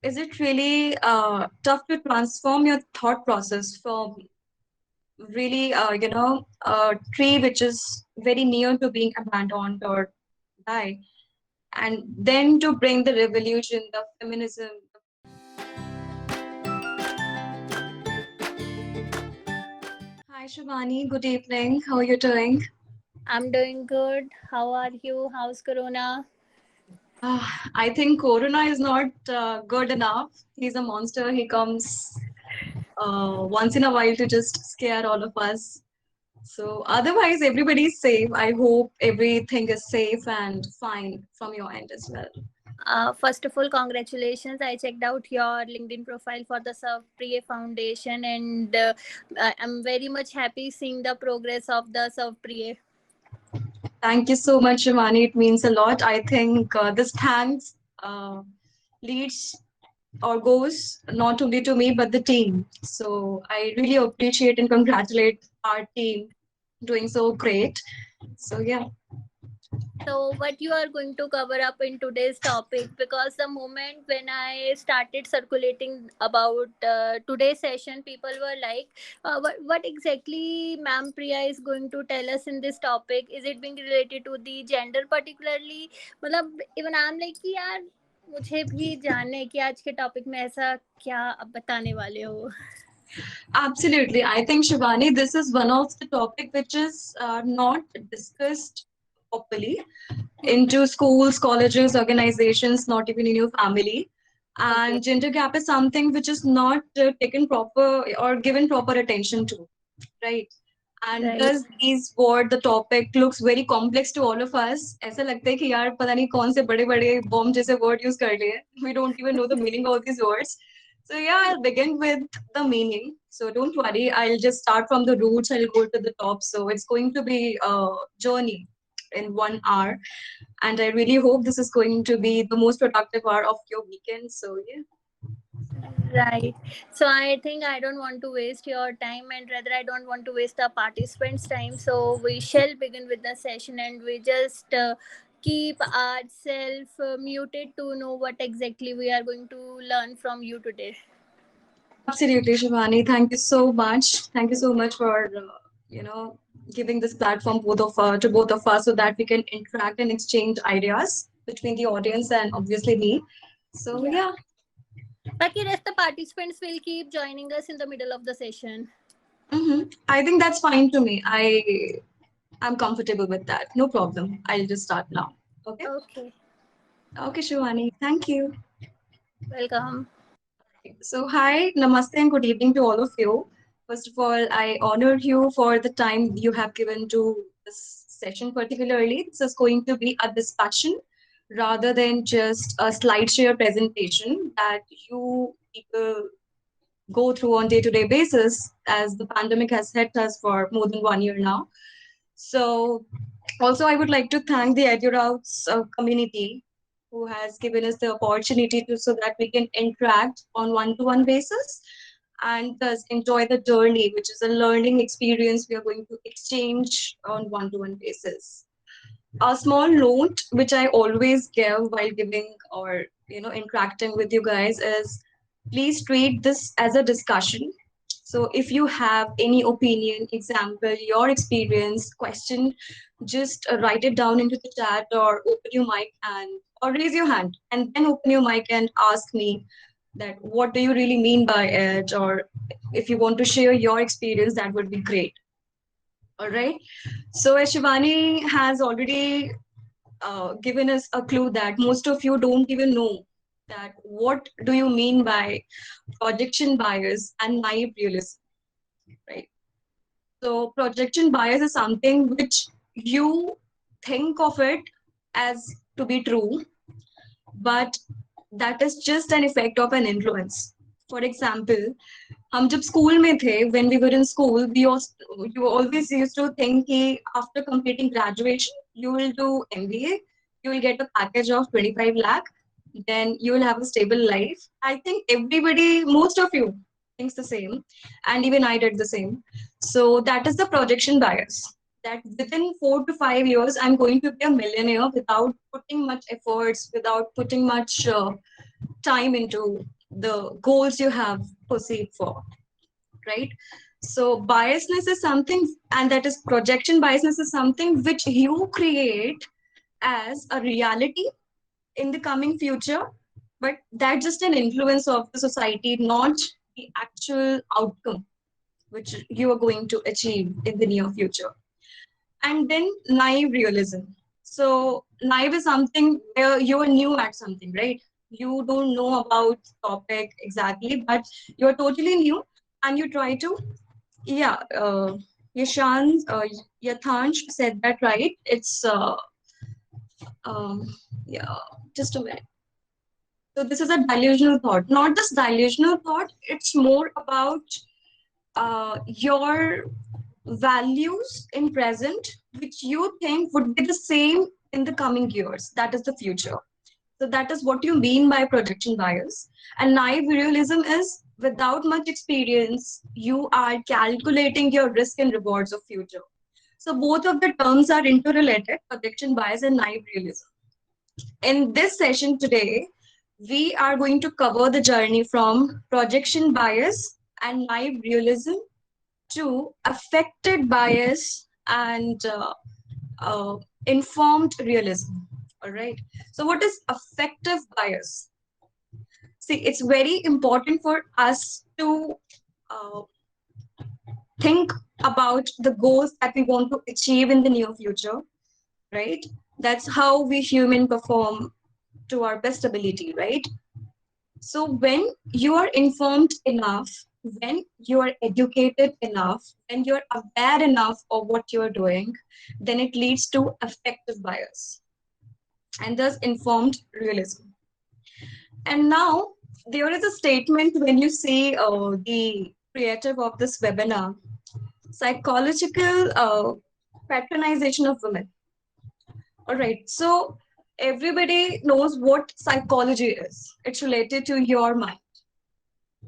is it really tough to transform your thought process from really, a tree which is very near to being abandoned or die, and then to bring the revolution, the feminism. Hi, Shivani. Good evening. How are you doing? I'm doing good. How are you? How's Corona? I think Corona is not good enough. He's a monster. He comes once in a while to just scare all of us. So, otherwise, everybody's safe. I hope everything is safe and fine from your end as well. First of all, congratulations. I checked out your LinkedIn profile for the Surfpriya Foundation, and I'm very much happy seeing the progress of the Surfpriya. Thank you so much, Shivani. It means a lot. I think this thanks leads or goes not only to me but the team. So I really appreciate and congratulate our team doing so great. So yeah, So, what you are going to cover up in today's topic? Because the moment when I started circulating about today's session, people were like, what exactly Ma'am Priya is going to tell us in this topic? Is it being related to the gender particularly? मतलब even I'm like कि यार मुझे भी जानना है कि आज के टॉपिक में ऐसा क्या अब बताने वाले हो. absolutely. I think Shivani, this is one of the topic which is not discussed properly into schools, colleges, organizations, not even in your family. Okay. And gender gap is something which is not taken proper or given proper attention to, right? And Right. thus these what the topic looks very complex to all of us. ऐसा लगता है कि यार पता नहीं कौन से बड़े बड़े बॉम्ब जैसे word use कर लिए. We don't even know the meaning of these words. So yeah, I'll begin with the meaning. So don't worry, I'll just start from the roots. I'll go to the top. So it's going to be a journey in 1 hour, and I really hope this is going to be the most productive hour of your weekend. So yeah. Right. So I think I don't want to waste your time, and rather I don't want to waste the participants' time. So we shall begin with the session, and we just keep ourselves muted to know what exactly we are going to learn from you today. Absolutely, Shivani. Thank you so much. Thank you so much for giving this platform to both of us so that we can interact and exchange ideas between the audience and obviously me. So Yeah. yeah, But the rest the participants will keep joining us in the middle of the session. I think that's fine to me. I'm comfortable with that. No problem. I'll just start now. Okay. Okay. Okay, Shivani. Thank you. Welcome. So, hi, namaste, and good evening to all of you. First of all, I honor you for the time you have given to this session, particularly. This is going to be a discussion rather than just a slideshare presentation that you people go through on day-to-day basis as the pandemic has hit us for more than 1 year now. So, also, I would like to thank the EduRoutes community who has given us the opportunity to so that we can interact on one-to-one basis and thus enjoy the journey, which is a learning experience we are going to exchange on one-to-one basis. A small note which I always give while giving or interacting with you guys is please treat this as a discussion. So if you have any opinion, example, your experience, question, just write it down into the chat or open your mic and or raise your hand and then open your mic and ask me that what do you really mean by it, or if you want to share your experience, that would be great. All right. So as Shivani has already given us a clue that most of you don't even know that what do you mean by projection bias and naive realism, right? So projection bias is something which you think of it as to be true, but that is just an effect of an influence. For example, हम जब school में थे, when we were in school, you always used to think कि after completing graduation, you will do MBA, you will get a package of 25 lakh, then you will have a stable life. I think everybody, most of you, thinks the same, and even I did the same. So that is the projection bias. That within 4 to 5 years, I'm going to be a millionaire without putting much efforts, without putting much time into the goals you have perceived for, right? So biasness is something, and that is projection biasness is something which you create as a reality in the coming future, but that's just an influence of the society, not the actual outcome which you are going to achieve in the near future. And then naive realism. So naive is something where you are new at something, right? You don't know about topic exactly, but you're totally new and you try to, yeah, Yashan, Yathansh said that right. It's, um, yeah, just a minute. So this is a delusional thought. Not just delusional thought, it's more about your values in present, which you think would be the same in the coming years. That is the future. So that is what you mean by projection bias. And naive realism is without much experience, you are calculating your risk and rewards of future. So both of the terms are interrelated, projection bias and naive realism. In this session today, we are going to cover the journey from projection bias and naive realism to affected bias and informed realism. All right. So, what is affective bias? See, it's very important for us to uh, think about the goals that we want to achieve in the near future, right? That's how we human perform to our best ability, right? So when you are informed enough, when you are educated enough, when you're aware enough of what you're doing, then it leads to affective bias and thus informed realism. And now there is a statement when you see the creative of this webinar, psychological patronization of women. All right, so everybody knows what psychology is. It's related to your mind,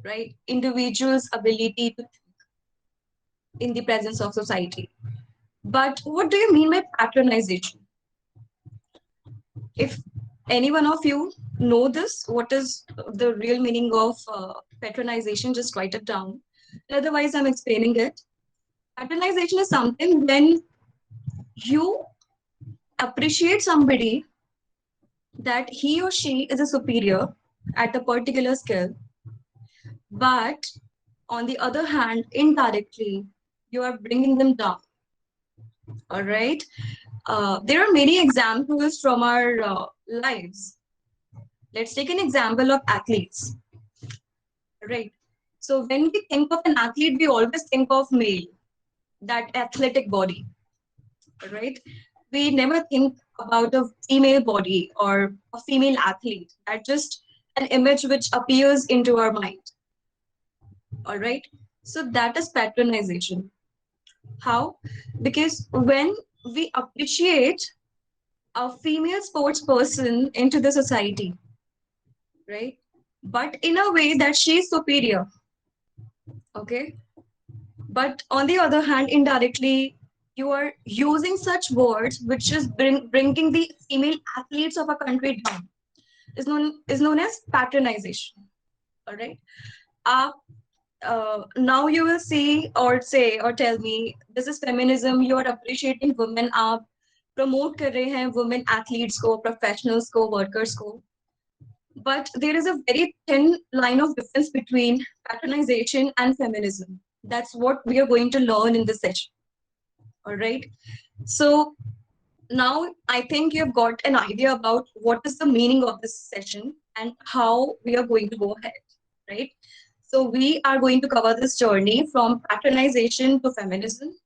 right? Individuals' ability to in the presence of society. But what do you mean by patronization? If any one of you know this, what is the real meaning of patronization? Just write it down. Otherwise, I'm explaining it. Patronization is something when you appreciate somebody that he or she is a superior at a particular skill, but on the other hand, indirectly, you are bringing them down. All right. There are many examples from our lives. Let's take an example of athletes, right? So when we think of an athlete, we always think of male, that athletic body, right? We never think about a female body or a female athlete. That's just an image which appears into our mind, all right? So that is patronization. How? Because when we appreciate a female sports person into the society, right? But in a way that she's superior, okay? But on the other hand, indirectly, you are using such words which is bringing the female athletes of a country down. Is known as patronization. All right. Uh, now you will see or say or tell me this is feminism. You are appreciating women. आप promote कर रहे हैं women athletes को, professionals को, workers को. But there is a very thin line of difference between patronization and feminism. That's what we are going to learn in this session. All right. So now I think you've got an idea about what is the meaning of this session and how we are going to go ahead. Right. So we are going to cover this journey from patronization to feminism,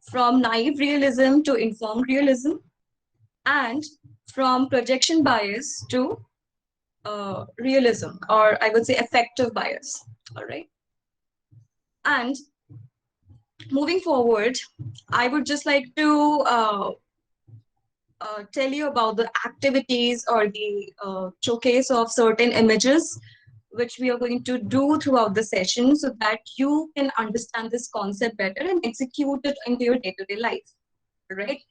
from naive realism to informed realism, and from projection bias to realism, or I would say effective bias. All right. And moving forward, I would just like to tell you about the activities or the showcase of certain images which we are going to do throughout the session so that you can understand this concept better and execute it into your day-to-day life. Right?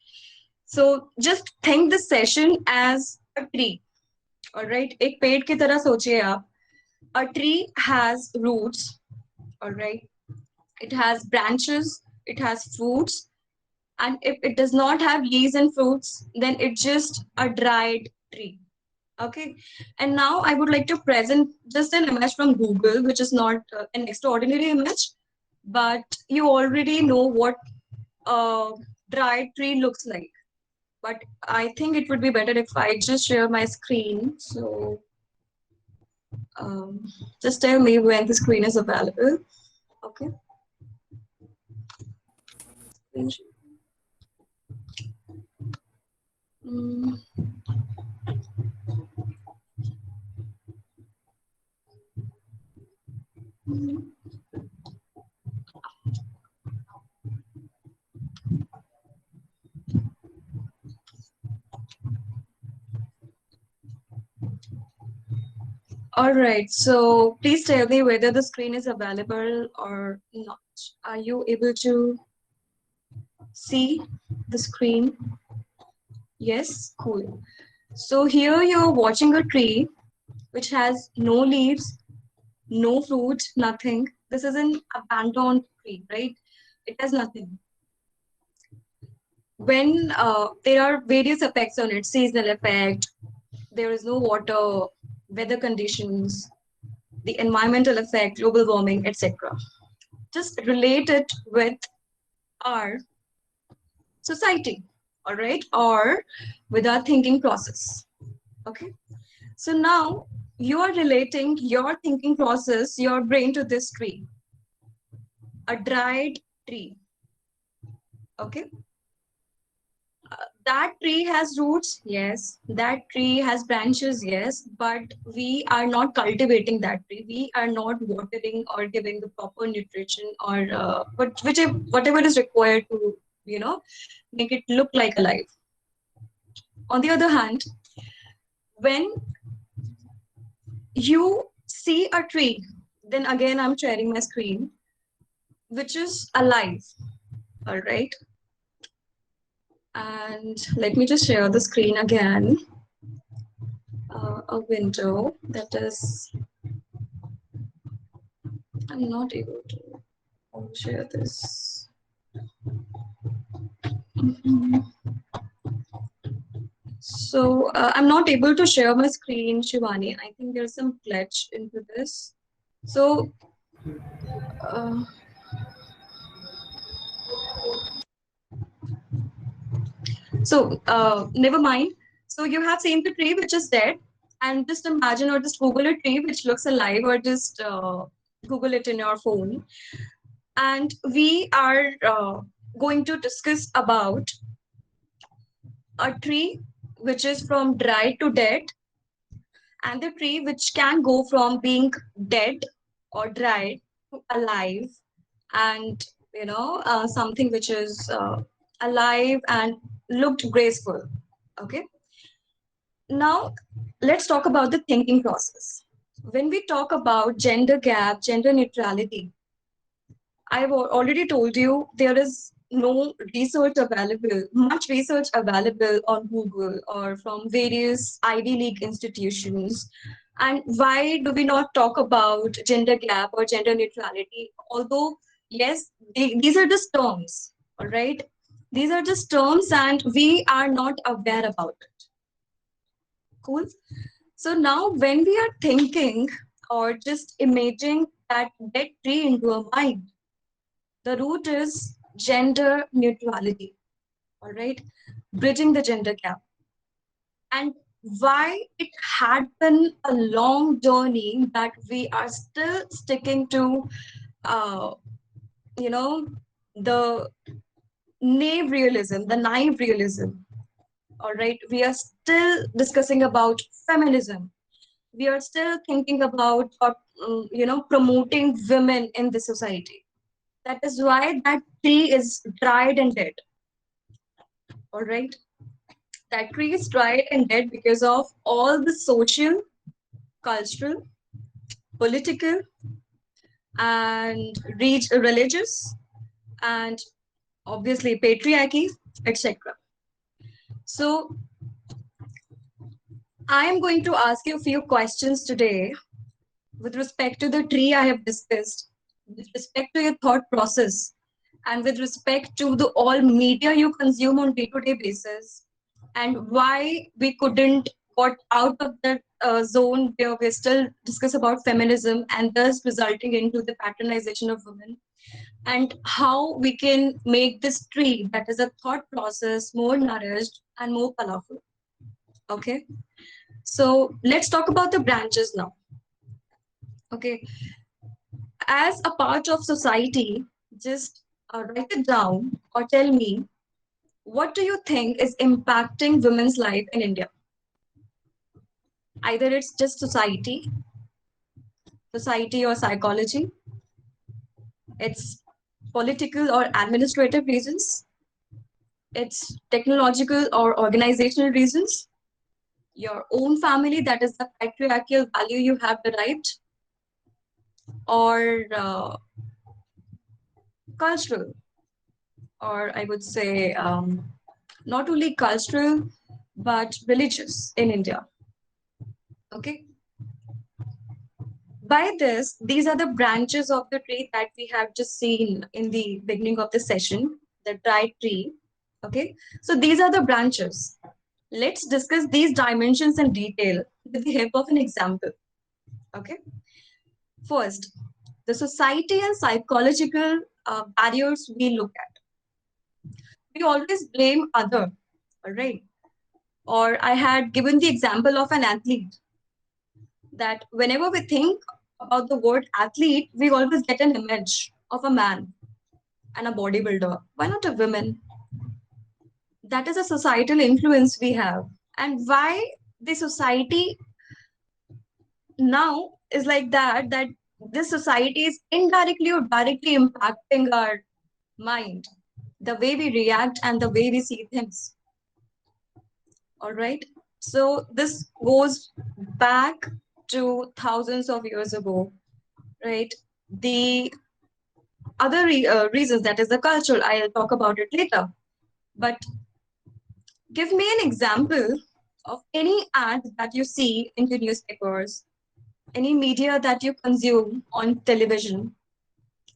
So just think this session as a tree. All right? एक पेड़ की तरह सोचिए आप A tree has roots, all right? It has branches, it has fruits, and if it does not have leaves and fruits, then it's just a dried tree. Okay, and now I would like to present just an image from Google, which is not an extraordinary image, but you already know what a dried tree looks like. But I think it would be better if I just share my screen. So um, just tell me when the screen is available. Okay. Mm. All right, so please tell me whether the screen is available or not. Are you able to see the screen? Yes, cool. So here you're watching a tree which has no leaves, no fruit, nothing. This is an abandoned tree, right? It has nothing. When there are various effects on it, seasonal effect, there is no water, weather conditions, the environmental effect, global warming, etc. Just relate it with our society, all right, or with our thinking process. Okay, so now you are relating your thinking process, your brain to this tree, a dried tree. Okay, that tree has roots, yes, that tree has branches, yes, but we are not cultivating that tree, we are not watering or giving the proper nutrition or whatever is required to you know make it look like alive. On the other hand, when you see a tree, then again I'm sharing my screen, which is alive, all right? And let me just share the screen again. A window that is, I'm not able to share this. Mhm. So I'm not able to share my screen, Shivani. I think there's some glitch into this. So uh, never mind. So you have seen the tree which is dead, and just imagine or just Google a tree which looks alive, or just Google it in your phone. And we are going to discuss about a tree which is from dry to dead, and the tree which can go from being dead or dried to alive, and something which is alive and looked graceful. Okay. Now, let's talk about the thinking process. When we talk about gender gap, gender neutrality, I've already told you there is no research available, much research available on Google or from various Ivy League institutions. And why do we not talk about gender gap or gender neutrality? Although, yes, these are just terms, all right? These are just terms, and we are not aware about it. Cool. So now when we are thinking or just imaging that dead tree into our mind, the root is gender neutrality, all right? Bridging the gender gap. And why it had been a long journey that we are still sticking to, uh, you know, the naive realism, all right? We are still discussing about feminism. We are still thinking about promoting women in the society. That is why that tree is dried and dead, all right? That tree is dried and dead because of all the social, cultural, political, and religious, and obviously patriarchy, etc. So I am going to ask you a few questions today, with respect to the tree I have discussed, with respect to your thought process, and with respect to the all media you consume on day-to-day basis, and why we couldn't got out of that zone where we still discuss about feminism and thus resulting into the patronization of women, and how we can make this tree that is a thought process more nourished and more colorful. Okay, so let's talk about the branches now. Okay, as a part of society, just write it down or tell me, what do you think is impacting women's life in India? Either it's just society or psychology, it's political or administrative reasons, it's technological or organizational reasons, your own family, that is the patriarchal value you have derived, or cultural, or I would say not only cultural but religious in India. Okay. By this, these are the branches of the tree that we have just seen in the beginning of the session, the dry tree. Okay. So these are the branches. Let's discuss these dimensions in detail with the help of an example. Okay. First, the society and psychological barriers we look at. We always blame other, all right? Or I had given the example of an athlete that whenever we think about the word athlete, we always get an image of a man and a bodybuilder. Why not a woman? That is a societal influence we have. And why the society now is like that, that this society is indirectly or directly impacting our mind, the way we react and the way we see things. All right. So this goes back to thousands of years ago, right? The other reasons, that is the cultural, I'll talk about it later. But give me an example of any ad that you see in the newspapers, any media that you consume on television,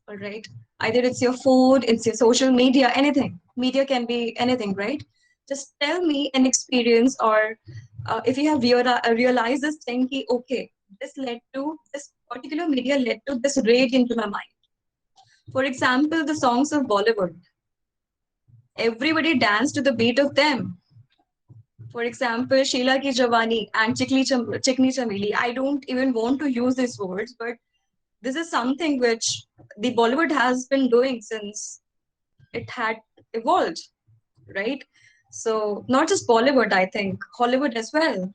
all right? Either it's your food, it's your social media, anything. Media can be anything, right? Just tell me an experience, or if you have realized this thing, ki, okay, this particular media led to this rage into my mind. For example, the songs of Bollywood. Everybody danced to the beat of them. For example, Sheila Ki Jawani and Chikni Chameli. I don't even want to use these words, but this is something which the Bollywood has been doing since it had evolved, right? So not just Bollywood, I think Hollywood as well.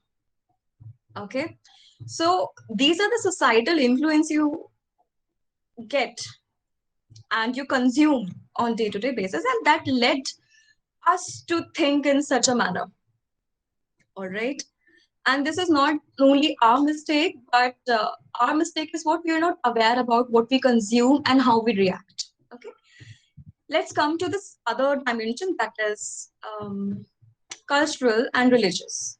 Okay, so these are the societal influence you get and you consume on day-to-day basis, and that led us to think in such a manner. All right. And this is not only our mistake, but our mistake is what we are not aware about, what we consume and how we react. Okay. Let's come to this other dimension, that is cultural and religious.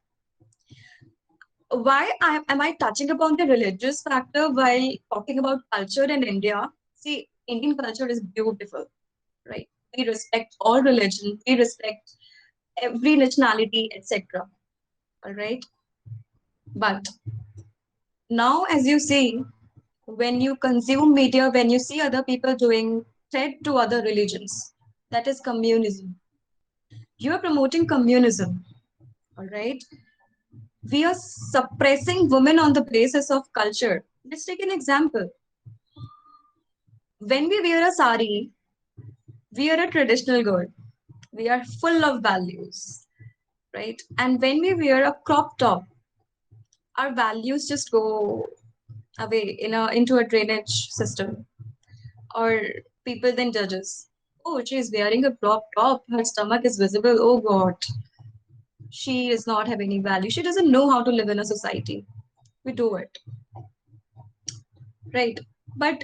Why am I touching upon the religious factor while talking about culture in India? See, Indian culture is beautiful, right? We respect all religion, we respect every nationality, etc. All right. But now, as you see, when you consume media, when you see other people doing threat to other religions, that is communism. You are promoting communism, all right? We are suppressing women on the basis of culture. Let's take an example. When we wear a sari, we are a traditional girl. We are full of values, right? And when we wear a crop top, our values just go away into a drainage system, or people then judges. Oh, she is wearing a crop top, her stomach is visible. Oh God, she does not have any value. She doesn't know how to live in a society. We do it, right? But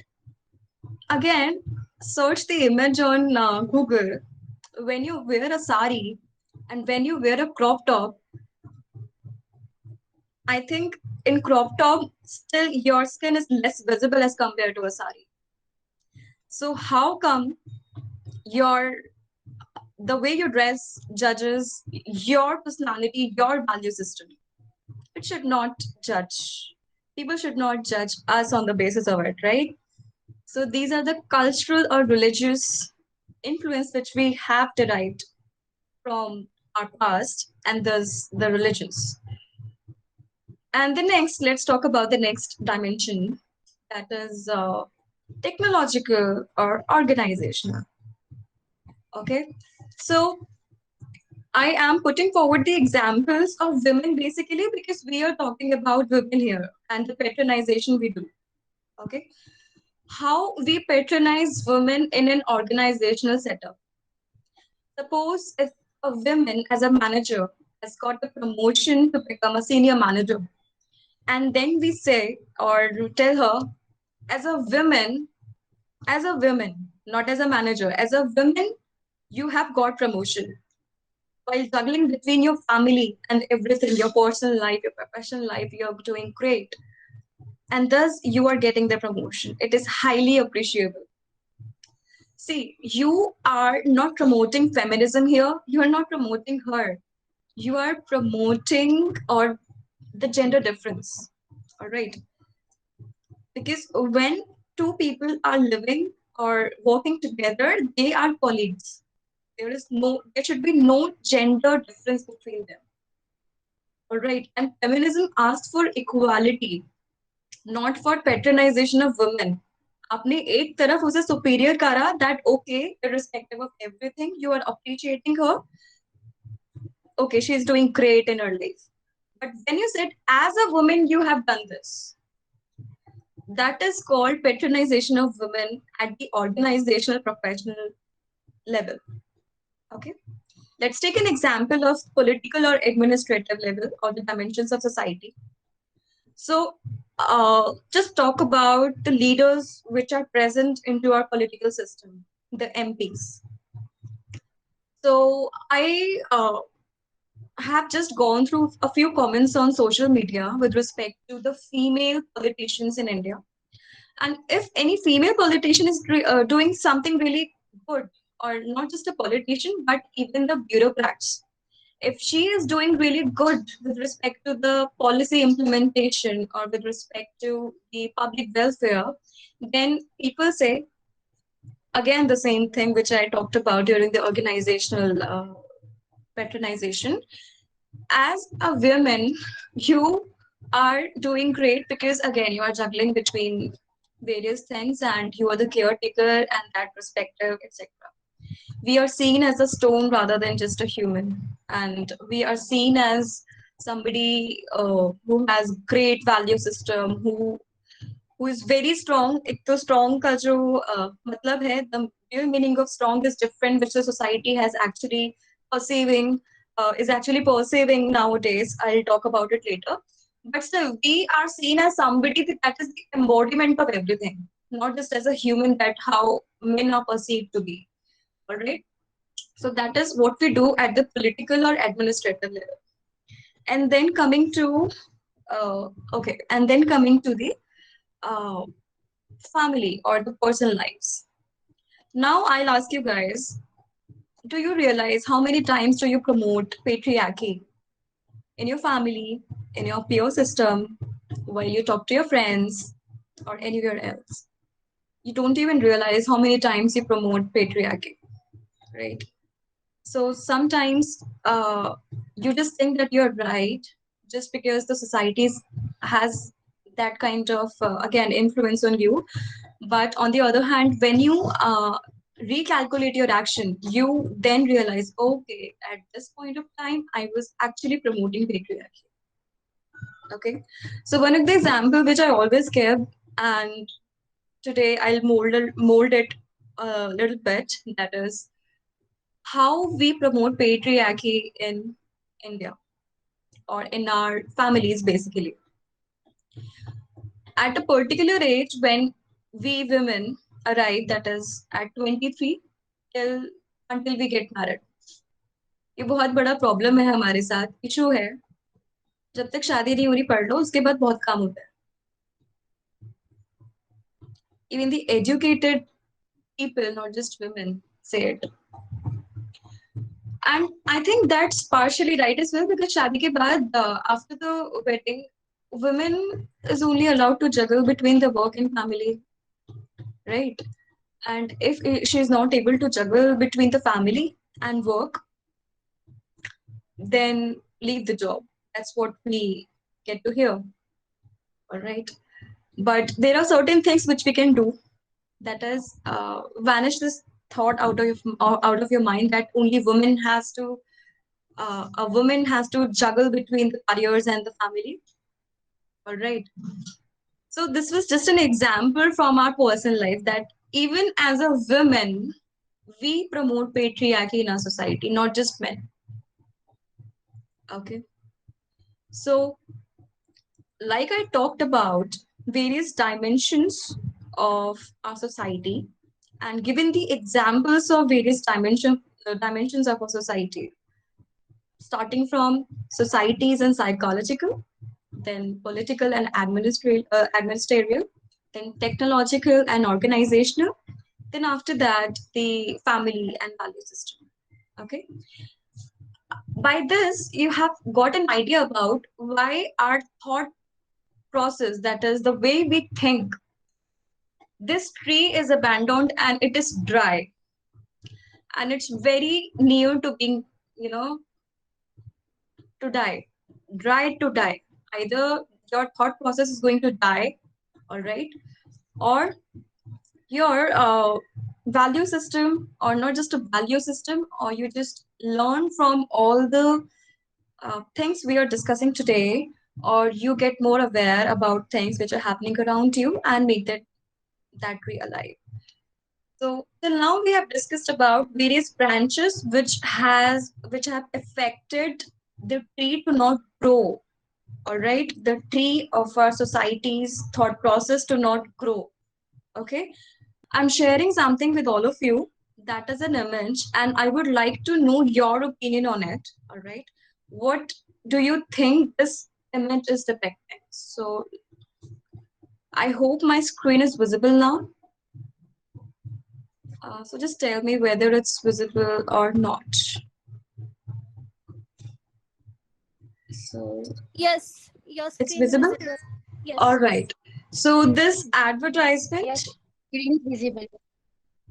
again, search the image on Google. When you wear a sari and when you wear a crop top, I think in crop top, still your skin is less visible as compared to a sari. So how come your the way you dress judges your personality, your value system? It should not judge. People should not judge us on the basis of it, right? So these are the cultural or religious influence which we have derived from our past and thus the religions. And the next, let's talk about the next dimension, that is technological or organizational. Okay, so I am putting forward the examples of women basically because we are talking about women here and the patronization we do. Okay, how we patronize women in an organizational setup. Suppose if a woman as a manager has got a promotion to become a senior manager, and then we say or tell her, as a woman, not as a manager, as a woman, you have got promotion. While juggling between your family and everything, your personal life, your professional life, you're doing great. And thus you are getting the promotion. It is highly appreciable. See, you are not promoting feminism here. You are not promoting her. You are promoting or the gender difference. All right. Because when two people are living or working together, they are colleagues. There should be no gender difference between them. All right. And feminism asks for equality, not for patronization of women. आपने एक तरफ उसे superior करा that okay, irrespective of everything, you are appreciating her. Okay, she is doing great in her life. But when you said, as a woman, you have done this, that is called patronization of women at the organizational professional level. Okay. Let's take an example of political or administrative level or the dimensions of society. So, just talk about the leaders which are present into our political system, the MPs. So, I have just gone through a few comments on social media with respect to the female politicians in India. And if any female politician is doing something really good, or not just a politician, but even the bureaucrats, if she is doing really good with respect to the policy implementation or with respect to the public welfare, then people say, again, the same thing which I talked about during the organizational patronization. As a woman, you are doing great because, again, you are juggling between various things and you are the caretaker and that perspective, etc. We are seen as a stone rather than just a human, and we are seen as somebody who has great value system, who is very strong. एक तो strong का जो मतलब है, the real meaning of strong is different, which the society has actually perceiving is actually perceiving nowadays. I'll talk about it later. But still, we are seen as somebody that is the embodiment of everything, not just as a human, that how men are perceived to be. All right. So that is what we do at the political or administrative level. And then coming to the uh, family or the personal lives. Now I'll ask you guys, do you realize how many times do you promote patriarchy in your family, in your peer system, while you talk to your friends, or anywhere else? You don't even realize how many times you promote patriarchy, right? So sometimes you just think that you're right just because the society has that kind of, again, influence on you. But on the other hand, when you recalculate your action, you then realize, okay, at this point of time, I was actually promoting patriarchy. Okay. So one of the example which I always give, and today I'll mold it a little bit, that is how we promote patriarchy in India or in our families, basically. At a particular age, when we women arrive, that is at 23 till until we get married. ये बहुत बड़ा problem है हमारे साथ, issue है जब तक शादी नहीं हो रही पढ़ लो, उसके बाद बहुत काम होता है. Even the educated people, not just women, say it. And I think that's partially right as well, because शादी के बाद, after the wedding, women is only allowed to juggle between the work and family, right? And if she is not able to juggle between the family and work, then leave the job. That's what we get to hear. All right. But there are certain things which we can do. That is, vanish this thought out of your mind that only women has to a woman has to juggle between the careers and the family. All right. So this was just an example from our personal life that even as a woman, we promote patriarchy in our society, not just men. Okay. So, like I talked about various dimensions of our society, and given the examples of various dimensions of our society, starting from societies and psychological, then political and administrative, then technological and organizational, then after that, the family and value system. Okay. By this, you have got an idea about why our thought process, that is, the way we think, this tree is abandoned and it is dry, and it's very near to being, you know, to die, dry to die. Either your thought process is going to die, all right, or your value system, or not just a value system, or you just learn from all the things we are discussing today, or you get more aware about things which are happening around you and make that realize. So till now we have discussed about various branches which have affected the tree to not grow. All right, the tree of our society's thought process to not grow. Okay, I'm sharing something with all of you that is an image, and I would like to know your opinion on it. All right, what do you think this image is depicting? So I hope my screen is visible now. So just tell me whether it's visible or not. So Yes, your it's screen visible? visible. All Yes. right. So this advertisement, Yes, screen visible.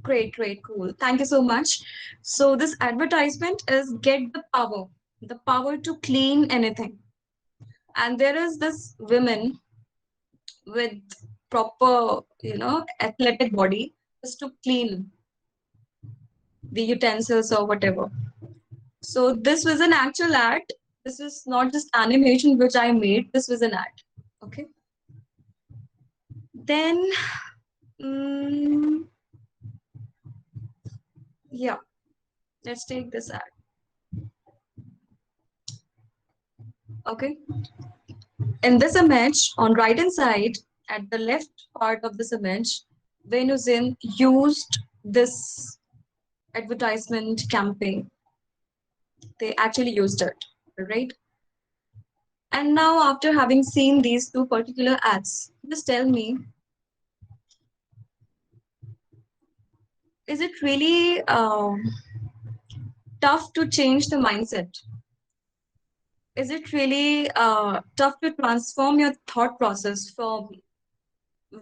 great, great, cool. Thank you so much. So this advertisement is get the power to clean anything. And there is this woman with proper, athletic body just to clean the utensils or whatever. So this was an actual ad. This is not just animation which I made. This was an ad. Okay. Then, mm, yeah, let's take this ad. Okay. In this image, on right hand side, at the left part of this image, Venusin used this advertisement campaign. They actually used it, right? And now, after having seen these two particular ads, just tell me, is it really tough to change the mindset? Is it really tough to transform your thought process from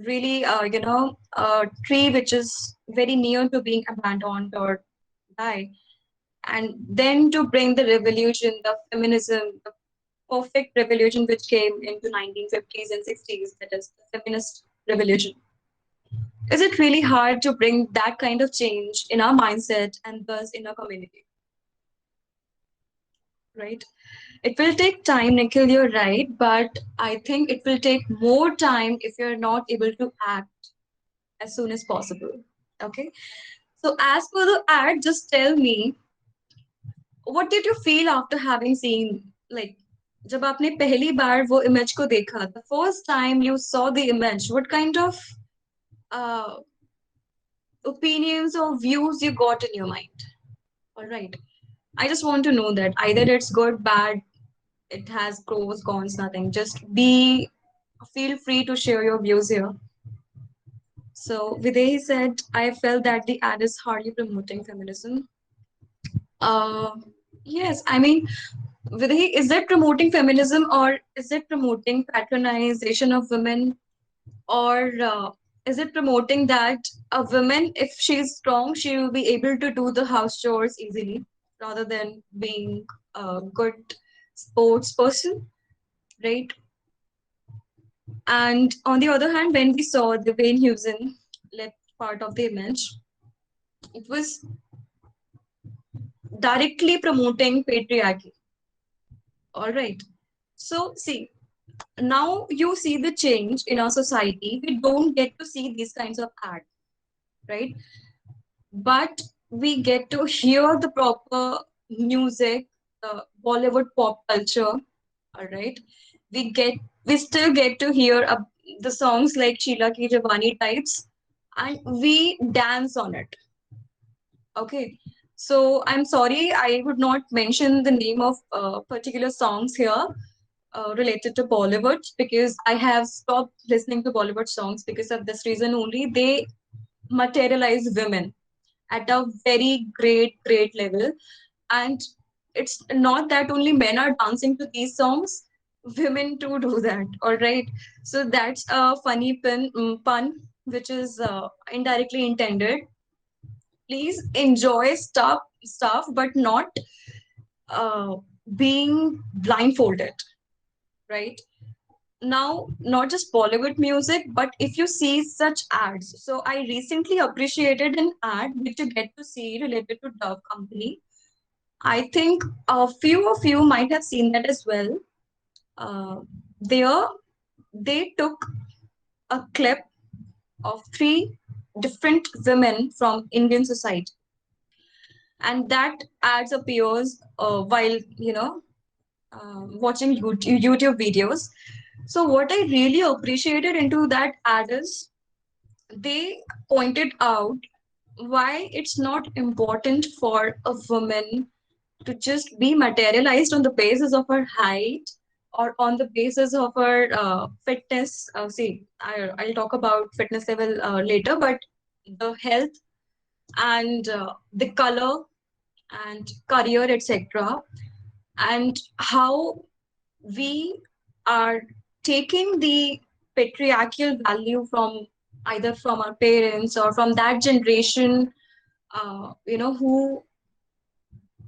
really, a tree which is very near to being abandoned or die, and then to bring the revolution, the feminism, the perfect revolution which came into 1950s and 60s, that is the feminist revolution. Is it really hard to bring that kind of change in our mindset and thus in our community? Right? It will take time, Nikhil, you're right, but I think it will take more time if you're not able to act as soon as possible. Okay. So, as per the ad, just tell me, what did you feel after having seen, like, जब आपने पहली बार वो image को देखा, the first time you saw the image, what kind of uh, opinions or views you got in your mind? All right. I just want to know that either it's good, bad, it has pros, cons, nothing. Just be feel free to share your views here. So Videhi said, I felt that the ad is hardly promoting feminism. Uh, yes, I mean, Videhi, is it promoting feminism or is it promoting patronization of women? Or is it promoting that a woman, if she's strong, she will be able to do the house chores easily rather than being a good sports person, right? And on the other hand, when we saw the Wayne Houston left part of the image, it was directly promoting patriarchy. All right. So, see, now you see the change in our society. We don't get to see these kinds of ads, right? But we get to hear the proper music, the Bollywood pop culture. All right. We get, we still get to hear the songs like Sheila Ki Jawani types, and we dance on it. Okay. So I'm sorry, I would not mention the name of particular songs here related to Bollywood because I have stopped listening to Bollywood songs because of this reason only. They materialize women at a very great level. And it's not that only men are dancing to these songs, women too do that. All right. So that's a funny pun which is indirectly intended. Please enjoy stuff, but not uh, being blindfolded, right? Now, not just Bollywood music, but if you see such ads. So I recently appreciated an ad which you get to see related to Dove Company. I think a few of you might have seen that as well. Uh, there, they took a clip of three different women from Indian society, and that ads appears while watching YouTube videos. So what I really appreciated into that ad is they pointed out why it's not important for a woman to just be materialized on the basis of her height or on the basis of her fitness. I'll talk about fitness level later, but the health and the color and career, etc., and how we are taking the patriarchal value from either from our parents or from that generation, who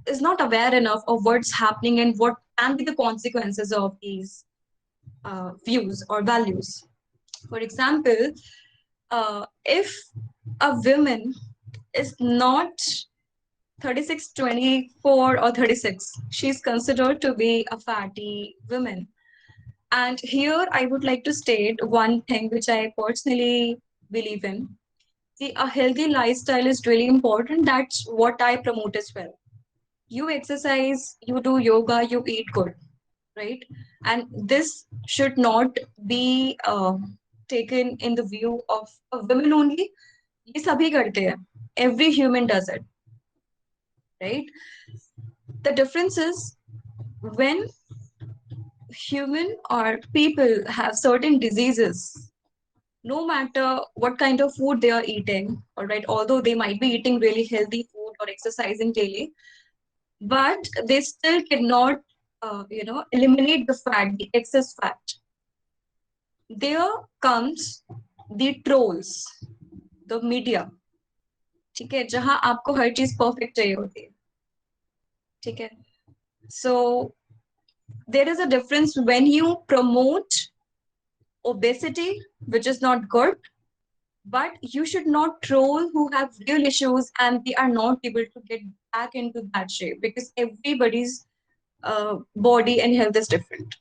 is not aware enough of what's happening and what can be the consequences of these views or values. For example, if a woman is not 36, 24, or 36, she's considered to be a fatty woman. And here I would like to state one thing which I personally believe in. See, a healthy lifestyle is really important. That's what I promote as well. You exercise, you do yoga, you eat good, right? And this should not be taken in the view of women only. ये सभी करते हैं. Every human does it, right? The difference is when human or people have certain diseases, no matter what kind of food they are eating, all right, although they might be eating really healthy food or exercising daily, but they still cannot, eliminate the fat, the excess fat. There comes the trolls, the media, ठीक है, जहां आपको हर चीज perfect चाहिए होती है, ठीक है. So there is a difference when you promote obesity, which is not good, but you should not troll who have real issues and they are not able to get back into that shape because everybody's body and health is different,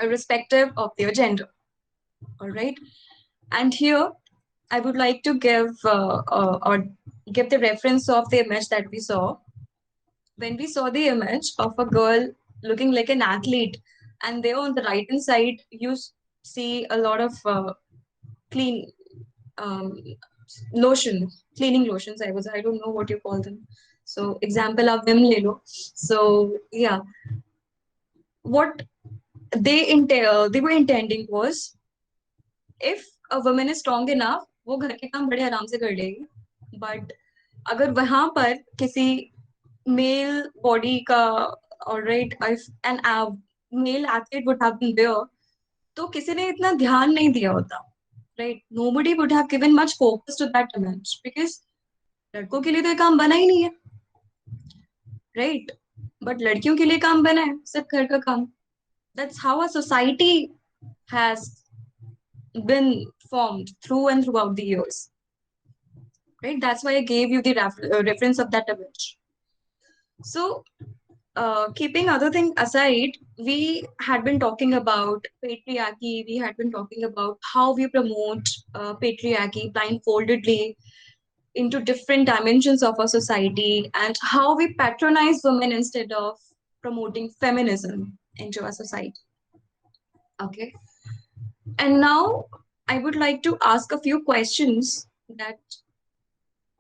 irrespective of their gender. All right. And here I would like to give or give the reference of the image that we saw. When we saw the image of a girl looking like an athlete, and there on the right hand side, you see a lot of clean um, lotion, cleaning lotions. I don't know what you call them. So example of Vim Lelo. So yeah, what they were intending was, if a woman is strong enough, वो घर के काम बड़े आराम से कर लेगी. But अगर वहां पर किसी male body का, alright, if an male athlete would have been there, तो किसी ने इतना ध्यान नहीं दिया होता. Right? Nobody would have given much focus to that image because लड़कों के लिए तो ये काम बना ही नहीं है. Right? But लड़कियों के लिए काम बना है, सिर्फ घर का काम. That's how a society has been formed through and throughout the years. Right? That's why I gave you the reference of that image. So, keeping other things aside, we had been talking about patriarchy. We had been talking about how we promote patriarchy blindfoldedly into different dimensions of our society, and how we patronize women instead of promoting feminism into our society. Okay. And now I would like to ask a few questions that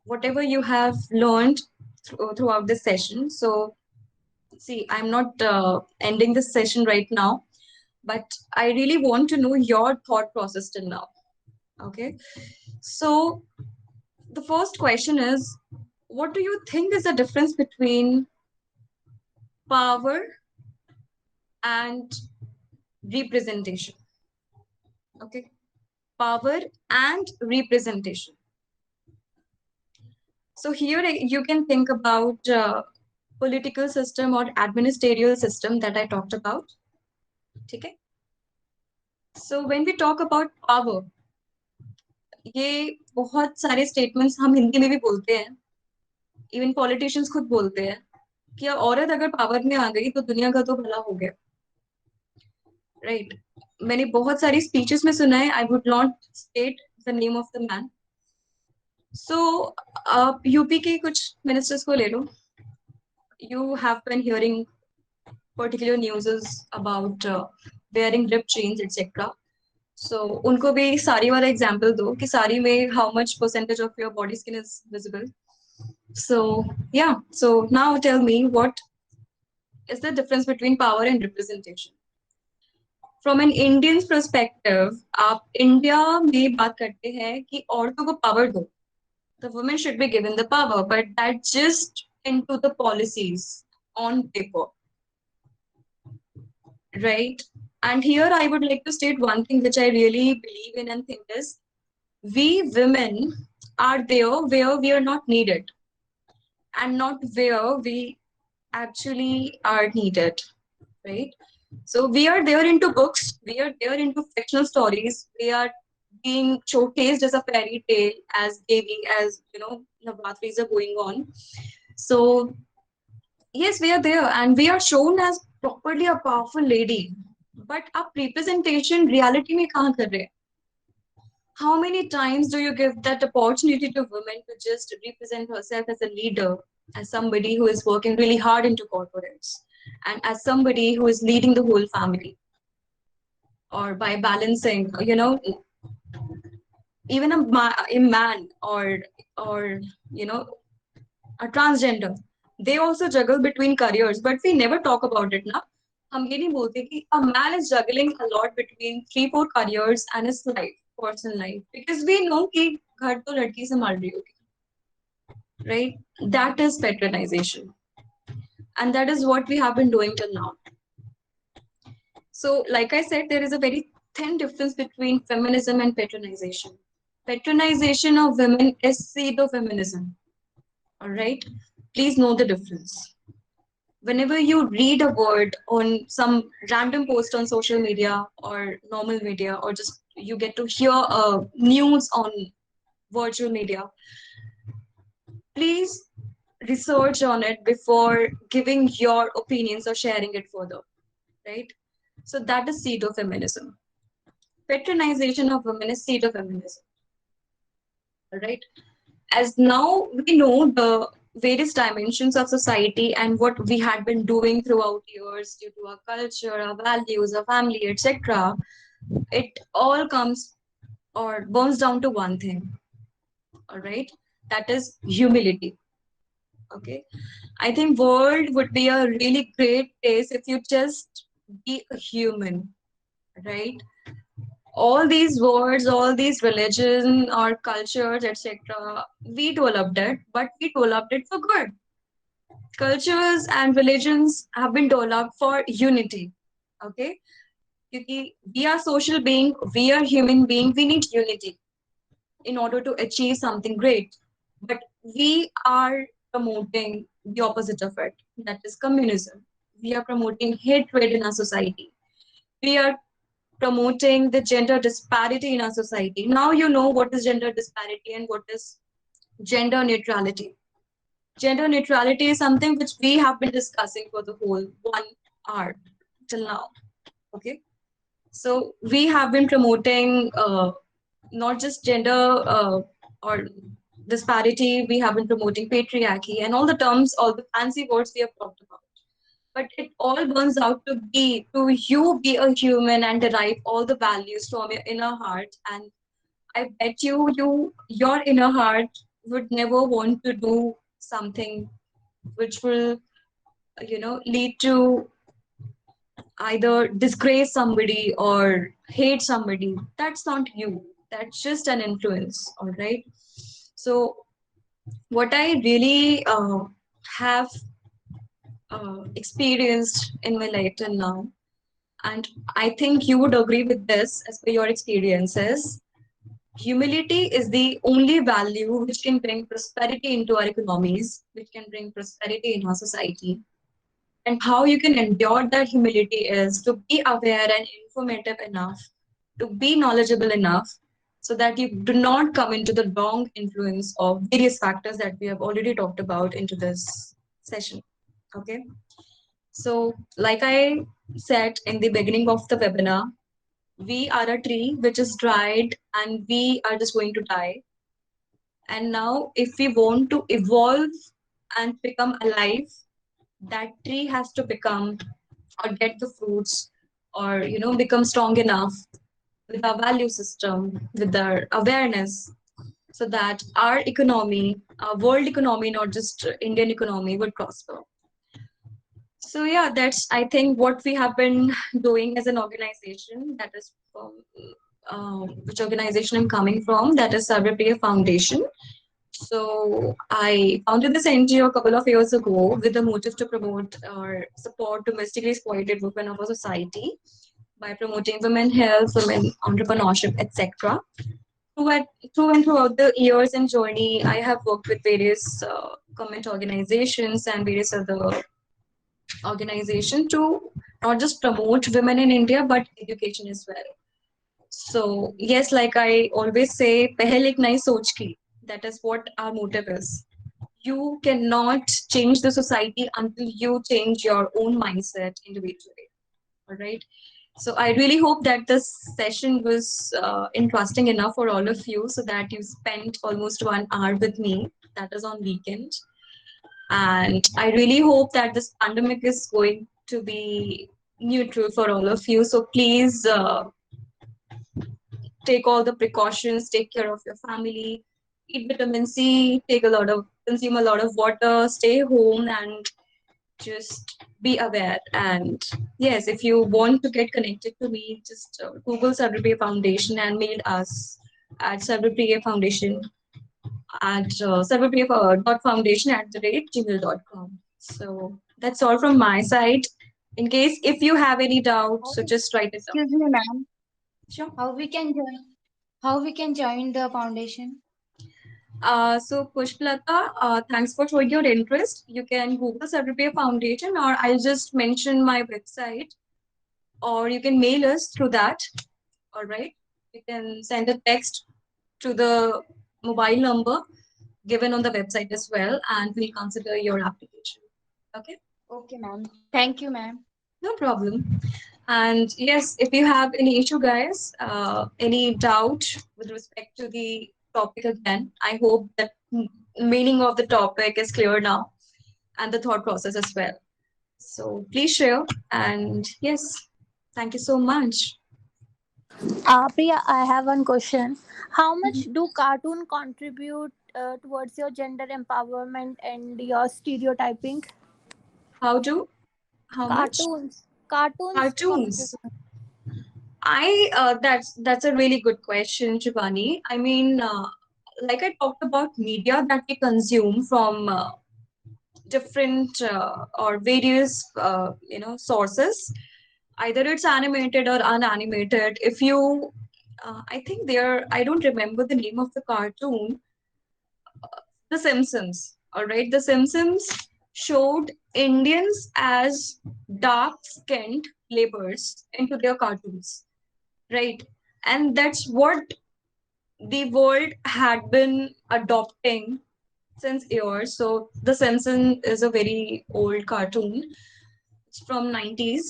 whatever you have learned throughout this session. So, see, I'm not ending this session right now, but I really want to know your thought process till now. Okay. So, the first question is, what do you think is the difference between power and representation? Okay. Power and representation. So here you can think about political system or administrative system that I talked about. Okay. So when we talk about power, ये बहुत सारे statements हम हिंदी में भी बोलते हैं. Even politicians खुद बोलते हैं कि औरत अगर पावर में आ गई तो दुनिया का तो भला हो गया. Right. मैंने बहुत सारी speeches में सुना है. I would not state the name of the man. So आप यूपी के कुछ ministers को ले लो. You have been hearing particular news about wearing ripped jeans, etc. So उनको भी साड़ी वाला example दो कि साड़ी में how much percentage of your body skin is visible. So yeah, so now tell me, what is the difference between power and representation? From an Indian perspective, आप India में बात करते हैं कि औरतों को power दो. The women should be given the power, but that just into the policies on paper. Right? And here I would like to state one thing which I really believe in and think is, we women are there where we are not needed and not where we actually are needed. Right? So we are there into books, we are there into fictional stories, we are being showcased as a fairy tale, as Devi, as Navratris are going on. So yes, we are there and we are shown as properly a powerful lady. But आप representation reality में कहाँ कर रहे हैं? How many times do you give that opportunity to women to just represent herself as a leader, as somebody who is working really hard into corporates, and as somebody who is leading the whole family? Or by balancing, even a man or a transgender, they also juggle between careers, but we never talk about it now. हम ये नहीं बोलते कि a man is juggling a lot between 3-4 careers and his life, personal life, because we know कि घर तो लड़की संभाल रही होगी. Right? That is patronization, and that is what we have been doing till now. So, like I said, there is a very thin difference between feminism and patronization. Patronization of women is pseudo-feminism. All right? Please know the difference. Whenever you read a word on some random post on social media or normal media, or just you get to hear news on virtual media, please research on it before giving your opinions or sharing it further, right? So that is pseudo-feminism. Patronization of women is pseudo-feminism, right? As now we know the various dimensions of society and what we had been doing throughout years due to our culture, our values, our family, etc., it all comes or boils down to one thing. All right, that is humility. Okay, I think world would be a really great place if you just be a human, right? All these words, all these religion or cultures, etc., we developed it, but we developed it for good. Cultures and religions have been developed for unity. Okay? Because we are social being, we are human being, we need unity in order to achieve something great. But we are promoting the opposite of it, that is communism. We are promoting hatred in our society. We are promoting the gender disparity in our society. Now you know what is gender disparity and what is gender neutrality. Gender neutrality is something which we have been discussing for the whole 1 hour till now. Okay, so we have been promoting not just gender or disparity, we have been promoting patriarchy and all the terms, all the fancy words we have talked about. But it all burns out to you be a human and derive all the values from your inner heart. And I bet your inner heart would never want to do something which will, lead to either disgrace somebody or hate somebody. That's not you. That's just an influence, all right? So, what I really have experienced in my life till now, and I think you would agree with this as per your experiences, humility is the only value which can bring prosperity into our economies, which can bring prosperity in our society. And how you can endure that humility is to be aware and informative enough, to be knowledgeable enough, so that you do not come into the wrong influence of various factors that we have already talked about into this session. Okay. So, like I said in the beginning of the webinar, we are a tree which is dried and we are just going to die. And now, if we want to evolve and become alive, that tree has to become or get the fruits or become strong enough with our value system, with our awareness, so that our economy, our world economy, not just Indian economy, would prosper. So yeah, that's I think what we have been doing as an organization. That is from which organization I'm coming from. That is Sarvapriya Foundation. So I founded this NGO a couple of years ago with the motive to promote or support domestically exploited women of our society by promoting women health, women entrepreneurship, etc. Throughout the years and journey, I have worked with various government organizations and various other organizations to not just promote women in India but education as well. So yes, like I always say, pehle ek nahi soch ki. That is what our motive is. You cannot change the society until you change your own mindset individually. All right. So I really hope that this session was interesting enough for all of you, so that you spent almost 1 hour with me. That is on weekend, and I really hope that this pandemic is going to be neutral for all of you. So please take all the precautions, take care of your family, eat vitamin C, consume a lot of water, stay home, and just be aware. And yes, if you want to get connected to me, just Google Sarvapriya Foundation and mail us at Sarvapriya Foundation at sarvapriya.foundation@gmail.com. So that's all from my side. In case if you have any doubts, so just write it down. Excuse me, ma'am. Sure. How we can join? How we can join the foundation? So Pushpalata, thanks for showing your interest. You can Google Sarvapriya Foundation, or I'll just mention my website, or you can mail us through that. All right. You can send a text to the mobile number given on the website as well, and we'll consider your application. Okay. Okay, ma'am. Thank you, ma'am. No problem. And yes, if you have any issue, guys, any doubt with respect to the topic again, I hope that meaning of the topic is clear now and the thought process as well. So please share. And yes, thank you so much. Priya, I have one question. How much do cartoon contribute towards your gender empowerment and your stereotyping? How do? How much? Cartoons. Cartoons from Cartoons. That's a really good question, Shivani. I mean, like I talked about media that we consume from different or various sources. Either it's animated or unanimated. If you, I think there, I don't remember the name of the cartoon, The Simpsons. All right, The Simpsons showed Indians as dark-skinned laborers into their cartoons, right? And that's what the world had been adopting since years. So The Simpsons is a very old cartoon. It's from 90s.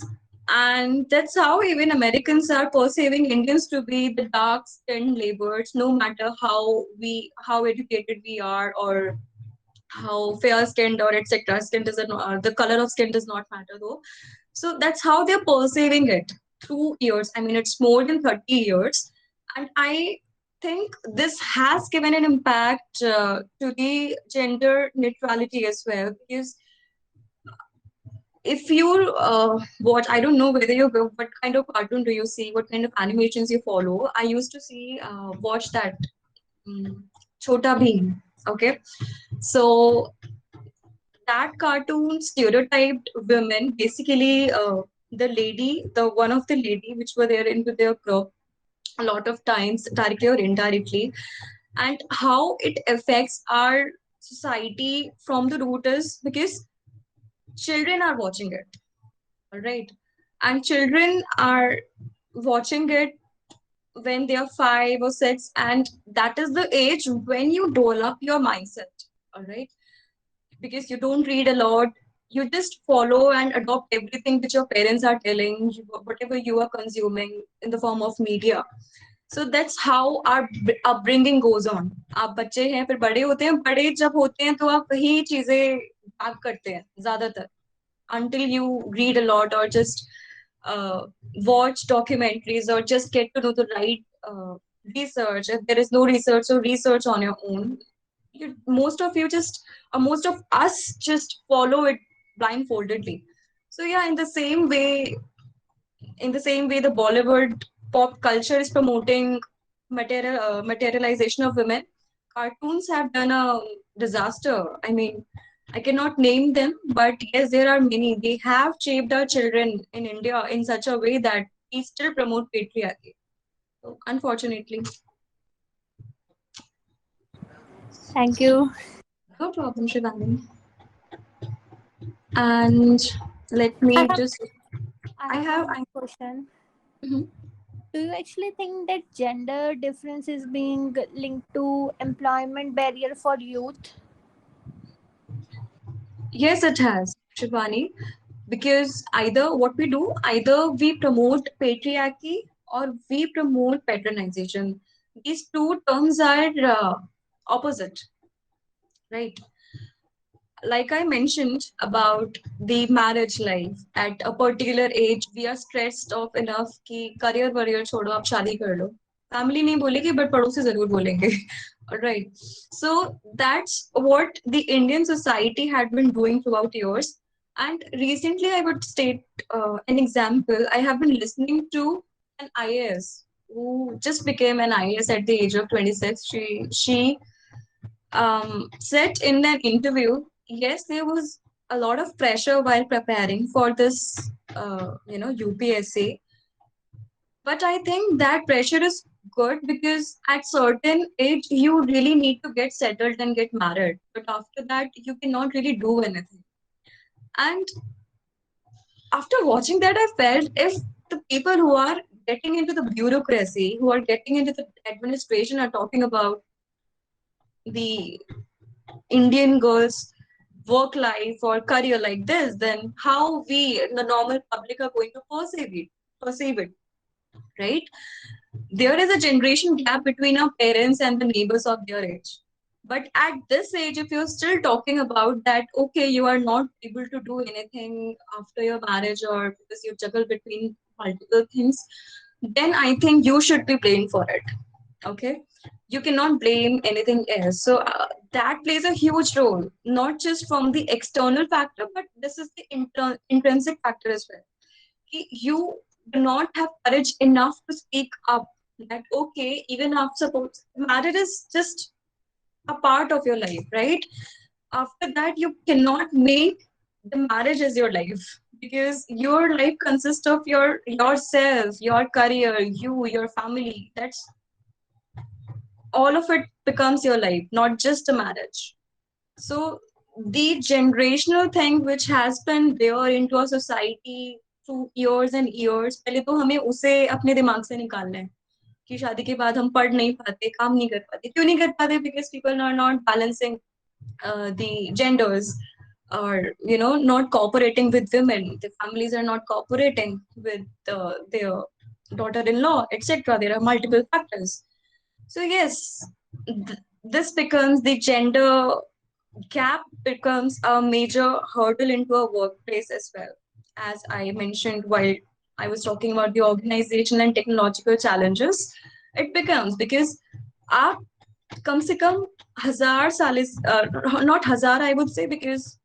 And that's how even Americans are perceiving Indians to be the dark-skinned laborers, no matter how educated we are or how fair skinned or etc. Skin doesn't the color of skin does not matter though. So that's how they're perceiving it through years. I mean, it's more than 30 years, and I think this has given an impact to the gender neutrality as well. Because if you watch, I don't know whether you go, what kind of cartoon do you see, what kind of animations you follow. I used to see watch that Chota Bheem. Okay, so that cartoon stereotyped women, basically the lady, the one of the lady which were there into their group a lot of times directly or indirectly, and how it affects our society from the root is because children are watching it, all right, and children are watching it when they are 5 or 6, and that is the age when you develop your mindset, all right, because you don't read a lot. You just follow and adopt everything which your parents are telling you, whatever you are consuming in the form of media. So that's how our upbringing goes on. आप बच्चे हैं फिर बड़े होते हैं, बड़े जब होते हैं तो आप वही चीजें आप करते हैं ज्यादातर until you read a lot or just watch documentaries or just get to know the right research. If there is no research, so research on your own. Most of you just most of us just follow it blindfoldedly. So yeah, in the same way the Bollywood pop culture is promoting materialization of women, cartoons have done a disaster. I mean, I cannot name them, but yes, there are many. They have shaped our children in India in such a way that we still promote patriarchy. So unfortunately. Thank you. No problem, Shivani. And let I me have, just. I I have have. one more question. Mhm. Do you actually think that gender difference is being linked to employment barrier for youth? Yes, it has, Shivani. Because either what we do, either we promote patriarchy or we promote patronization. These two terms are opposite, right? Like I mentioned about the marriage life, at a particular age, we are stressed of enough कि career warrior छोड़ो आप शादी कर लो. Family नहीं बोलेगी but पड़ोसी जरूर बोलेंगे. Right. So that's what the Indian society had been doing throughout years. And recently, I would state an example. I have been listening to an IAS who just became an IAS at the age of 26. She said in an interview, yes, there was a lot of pressure while preparing for this, UPSC. But I think that pressure is good because at certain age you really need to get settled and get married. But after that, you cannot really do anything. And after watching that, I felt if the people who are getting into the bureaucracy, who are getting into the administration, are talking about the Indian girls' work life or career like this, then how we, the normal public, are going to perceive it, right? There is a generation gap between our parents and the neighbors of their age. But at this age, if you're still talking about that, okay, you are not able to do anything after your marriage or because you juggle between multiple things, then I think you should be blamed for it. Okay, you cannot blame anything else. So that plays a huge role, not just from the external factor, but this is the intrinsic factor as well. You do not have courage enough to speak up that, okay, even after suppose marriage is just a part of your life, right? After that, you cannot make the marriage as your life, because your life consists of yourself, your career, your family. That's all of it becomes your life, not just a marriage. So the generational thing which has been there into our society through years and years, पहले तो हमें उसे अपने दिमाग से निकालना है कि शादी के बाद हम पढ़ नहीं पाते, काम नहीं कर पाते. क्यों नहीं कर पाते? Because people are not balancing the genders, or not cooperating with women. The families are not cooperating with their daughter-in-law, etc. There are multiple factors. So yes, this becomes the gender gap becomes a major hurdle into a workplace as well. As I mentioned while I was talking about the organizational and technological challenges, it becomes because आप कम से कम हजार साल is not hazar, I would say, because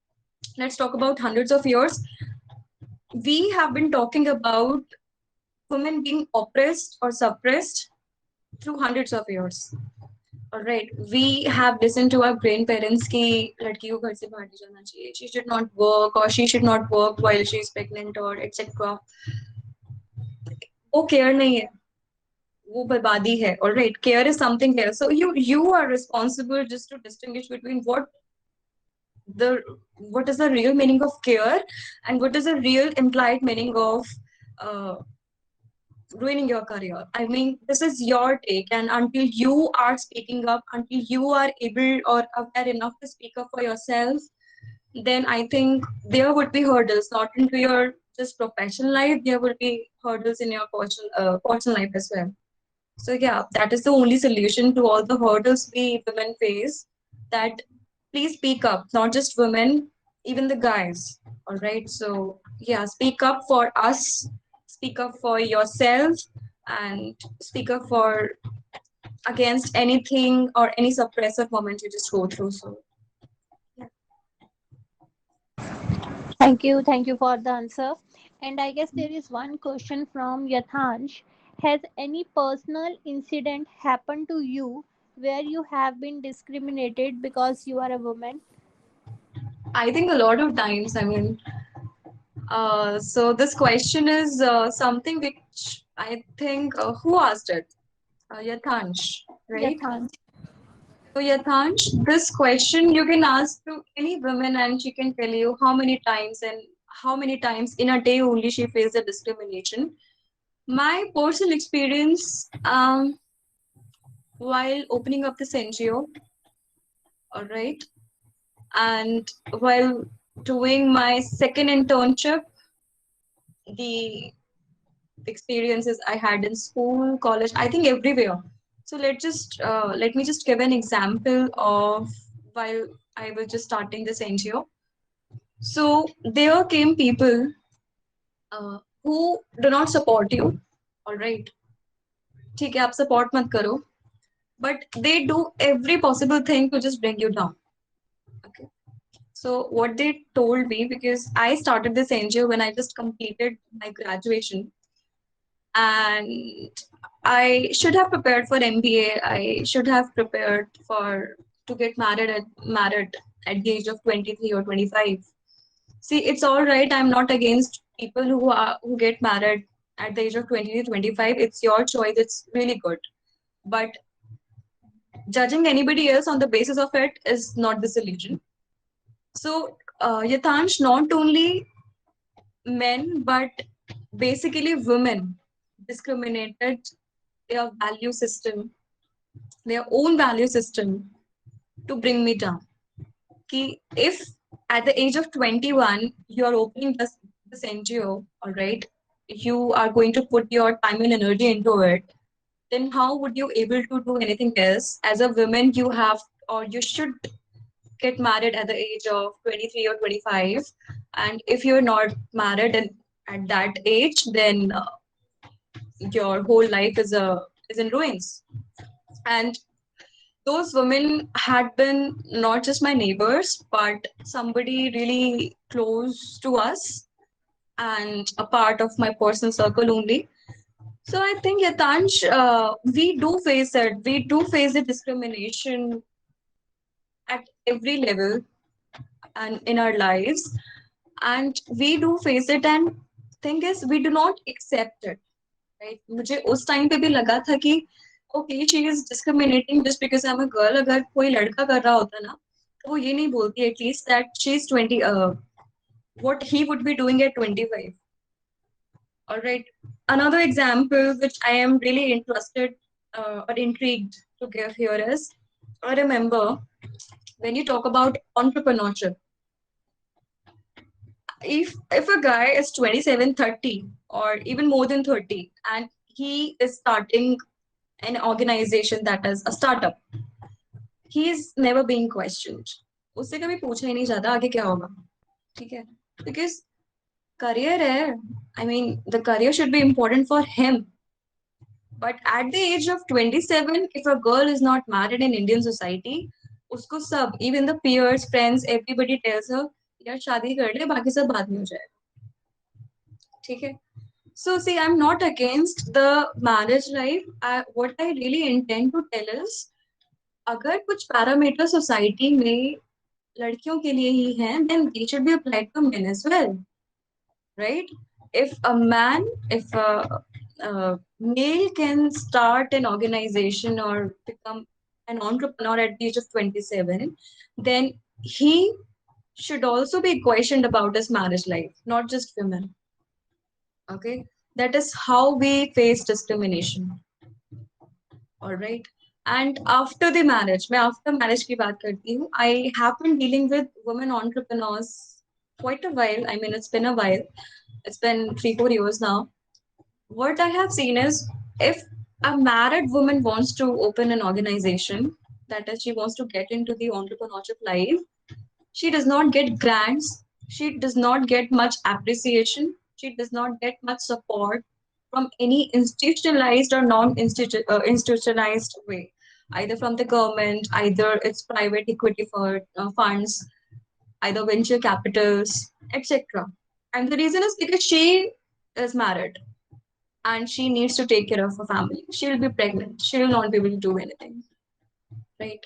let's talk about hundreds of years. We have been talking about women being oppressed or suppressed through hundreds of years. All right, we have listened to our grandparents कि लड़की को घर से बाहर नहीं जाना चाहिए, she should not work or she should not work while she is pregnant or etc. वो care नहीं है, वो बर्बादी है. All right, care is something else. So you are responsible just to distinguish between what is the real meaning of care and what is the real implied meaning of uh, ruining your career. I mean, this is your take, and until you are speaking up, until you are able or aware enough to speak up for yourself, then I think there would be hurdles, not into your just professional life, there will be hurdles in your personal life as well. So yeah, that is the only solution to all the hurdles we women face. That please speak up, not just women, even the guys. All right. So yeah, speak up for us, speak up for yourself, and speak up for against anything or any suppressive moment you just go through. So Thank you for the answer. And I guess there is one question from Yathansh. Has any personal incident happened to you where you have been discriminated because you are a woman? I think a lot of times, I mean, so this question is something which I think who asked it? Yathansh, right? Yathansh. So Yathansh, this question you can ask to any woman and she can tell you how many times in a day only she faced the discrimination. My personal experience while opening up this NGO, all right, and while doing my second internship, the experiences I had in school, college, I think everywhere. So let me just give an example of while I was just starting this NGO. So there came people who do not support you. All right, ठीक है, आप support मत करो, but they do every possible thing to just bring you down. Okay. So what they told me, because I started this NGO when I just completed my graduation, and I should have prepared for MBA. I should have prepared for to get married at the age of 23 or 25. See, it's all right. I'm not against people who get married at the age of 20 to 25. It's your choice. It's really good. But judging anybody else on the basis of it is not the solution. So, Yatansh, not only men, but basically women discriminated their value system, their own value system to bring me down. Ki if at the age of 21 you are opening this NGO, all right, you are going to put your time and energy into it, then how would you able to do anything else? As a woman, you have or you should get married at the age of 23 or 25. And if you're not married at that age, then your whole life is in ruins. And those women had been not just my neighbors, but somebody really close to us. and a part of my personal circle only. So I think, Yatansh, we do face it. We do face the discrimination at every level and in our lives, and we do face it. And thing is, we do not accept it, right? मुझे उस time पे भी लगा था कि okay, she is discriminating just because I'm a girl. अगर कोई लड़का कर रहा होता ना, तो वो ये नहीं बोलती at least that she's 20, what he would be doing at 25. All right. Another example which I am really interested or intrigued to give here is, I remember when you talk about entrepreneurship, if a guy is 27, 30, or even more than 30, and he is starting an organization that is a startup, he is never being questioned. उससे कभी पूछा ही नहीं जाता आगे क्या होगा, ठीक है? Because career है, I mean the career should be important for him. But at the age of 27, if a girl is not married in Indian society, उसको सब, even the peers, friends, everybody tells her, यार शादी कर ले, बाकी सब बाद में हो जाएगा, ठीक है? So see, I'm not against the marriage life. What I really intend to tell is, अगर कुछ पैरामीटर सोसाइटी में लड़कियों के लिए ही हैं, then they should be applied to men as well, right? If a man, if a male can start an organization or become an entrepreneur at the age of 27, then he should also be questioned about his marriage life, not just women. Okay, that is how we face discrimination. All right. And after the marriage, मैं after marriage की बात करती हूँ. I have been dealing with women entrepreneurs quite a while. I mean, it's been a while. It's been 3, 4 years now. What I have seen is, if a married woman wants to open an organization, that is, she wants to get into the entrepreneurship life, she does not get grants, she does not get much appreciation, she does not get much support from any institutionalized or non-institutionalized way, either from the government, either it's private equity funds, either venture capitals, etc. And the reason is because she is married and she needs to take care of her family. She will be pregnant. She will not be able to do anything, right?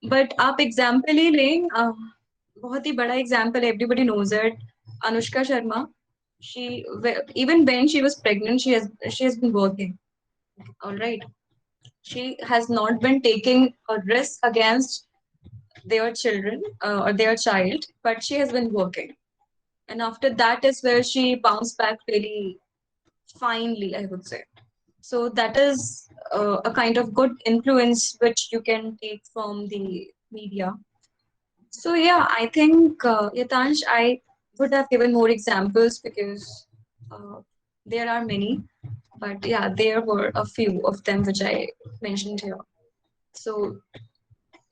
But आप example ही लें, बहुत ही बड़ा example, everybody knows it, Anushka Sharma. She, even when she was pregnant, she has been working. All right, she has not been taking a risk against their children or their child, but she has been working. And after that is where she bounced back really finely, I would say. So that is a kind of good influence which you can take from the media. So yeah, I think, Yatansh, I would have given more examples because uh, there are many, but yeah, there were a few of them which I mentioned here. So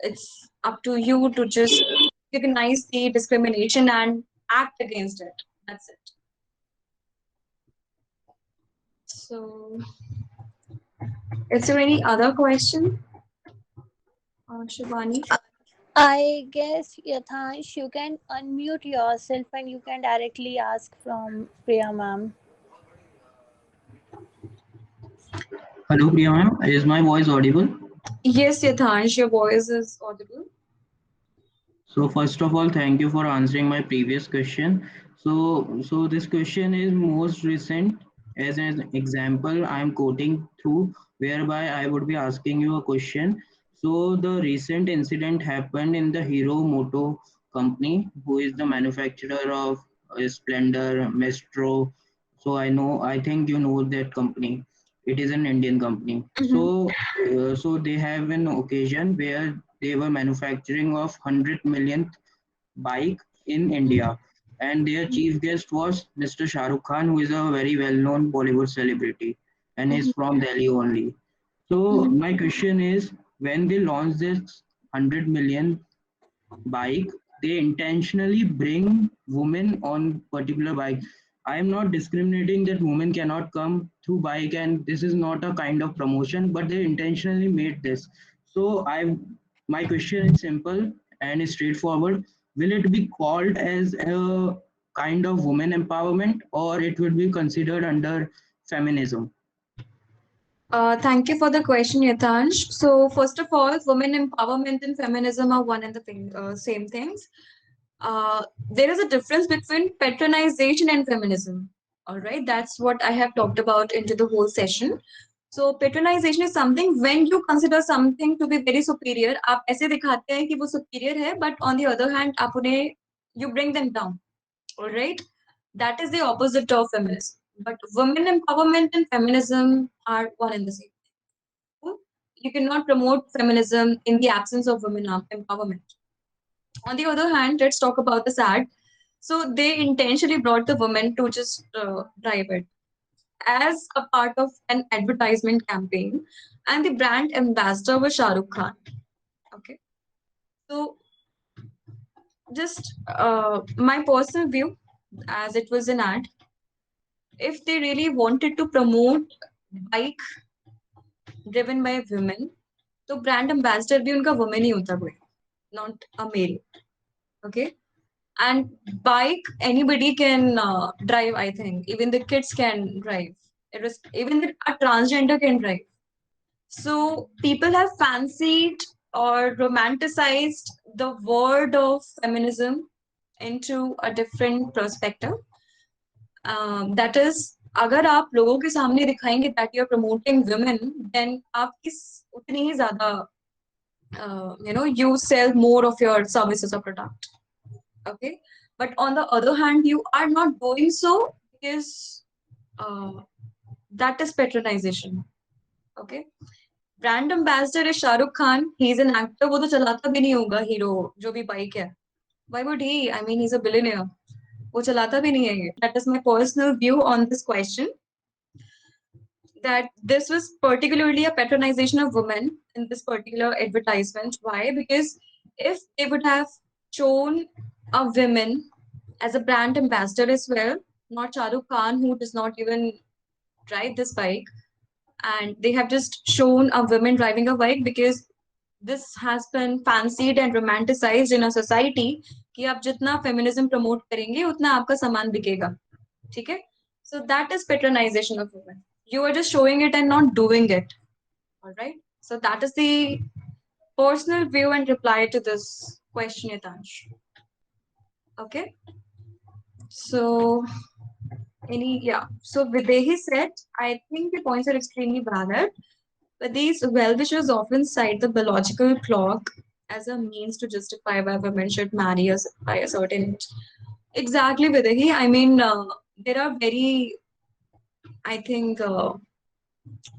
it's up to you to just recognize the discrimination and act against it. That's it. So, is there any other question, Shivani? I guess, Yathansh, you can unmute yourself and you can directly ask from Priya ma'am. Hello, Priya ma'am. Is my voice audible? Yes, Yatansh, your voice is audible. So first of all, thank you for answering my previous question. So this question is most recent. As an example, I am quoting through whereby I would be asking you a question. So the recent incident happened in the Hero Moto company, who is the manufacturer of Splendor, Mestro. So I think you know that company. It is an Indian company. So they have an occasion where they were manufacturing of 100 millionth bike in India, and their chief guest was Mr. Shah Rukh Khan, who is a very well-known Bollywood celebrity, and he's from Delhi only. So my question is, when they launched this 100 million bike, they intentionally bring women on particular bike. I am not discriminating that women cannot come through bike, and this is not a kind of promotion, but they intentionally made this. So my question is simple and straightforward. Will it be called as a kind of women empowerment, or it would be considered under feminism? Thank you for the question, Yatansh. So, first of all, women empowerment and feminism are one and the same things. There is a difference between patronization and feminism. All right, that's what I have talked about into the whole session. So, patronization is something when you consider something to be very superior. आप ऐसे दिखाते हैं कि वो superior है, but on the other hand, आप उन्हें you bring them down. All right, that is the opposite of feminism. But women empowerment and feminism are one and the same. You cannot promote feminism in the absence of women empowerment. On the other hand, let's talk about this ad. So they intentionally brought the women to just drive it as a part of an advertisement campaign, and the brand ambassador was Shah Rukh Khan. Okay, so just my personal view, as it was an ad, if they really wanted to promote bike driven by women, तो brand ambassador भी उनका woman ही होता कोई, not a male. Okay, and bike anybody can drive. I think even the kids can drive. Even a transgender can drive. So people have fancied or romanticized the word of feminism into a different perspective. That is, अगर आप लोगों के सामने दिखाएंगे that you are promoting women, then आप उतनी ही ज़्यादा you sell more of your services or product. Okay, but on the other hand, you are not doing so because that is patronization. Okay, brand ambassador is Shah Rukh Khan. He's an actor. वो तो चलाता भी नहीं होगा hero जो भी bike है. Why would he? I mean, he's a billionaire. वो चलाता भी नहीं है ये. That is my personal view on this question. That this was particularly a patronization of women in this particular advertisement. Why? Because if they would have shown a women as a brand ambassador as well, not Shah Rukh Khan, who does not even drive this bike, and they have just shown a woman driving a bike because this has been fancied and romanticized in a society कि आप जितना feminism promote करेंगे उतना आपका सामान बिकेगा, ठीक है? So that is patronization of women. You are just showing it and not doing it. All right. So that is the personal view and reply to this question, Yatansh. Okay. So So Videhi said, I think the points are extremely valid, but these well-wishers often cite the biological clock as a means to justify why women should marry us by a certain age. Exactly, Videhi. I mean, there are very, I think,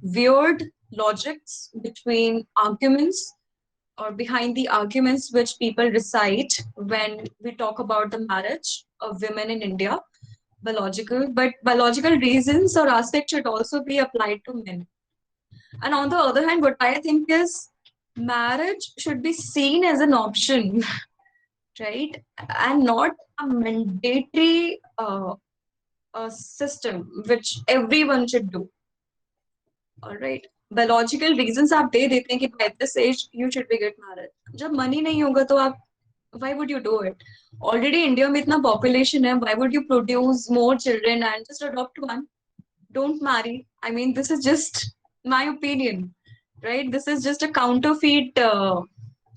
weird logics between arguments or behind the arguments which people recite when we talk about the marriage of women in India. But biological reasons or aspects should also be applied to men. And on the other hand, what I think is marriage should be seen as an option, right? And not a mandatory system which everyone should do. All right. Biological reasons आप दे देते हैं कि by this age you should be get married. जब money नहीं होगा तो आप why would you do it? Already India में इतना population है, why would you produce more children and just adopt one? Don't marry. I mean, this is just my opinion, right? This is just a counterfeit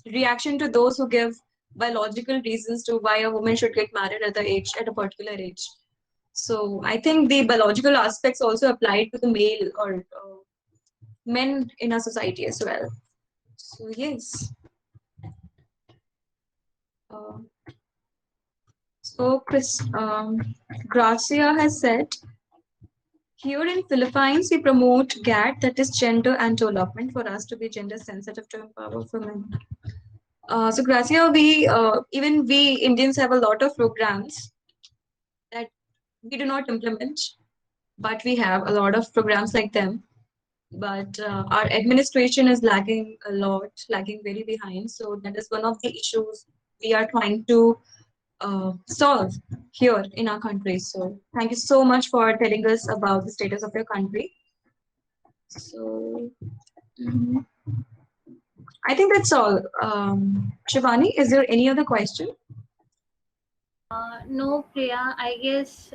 reaction to those who give biological reasons to why a woman should get married at a particular age. So I think the biological aspects also apply to the male or men in our society as well. So yes. So Gracia has said, here in Philippines, we promote GAT, that is gender and development, for us to be gender sensitive to empower women. So Gracia, even we Indians have a lot of programs that we do not implement, but we have a lot of programs like them. But our administration is lagging a lot, lagging very behind. So that is one of the issues we are trying to solve here in our country. So thank you so much for telling us about the status of your country. So I think that's all. Shivani, is there any other question? No, Priya, I guess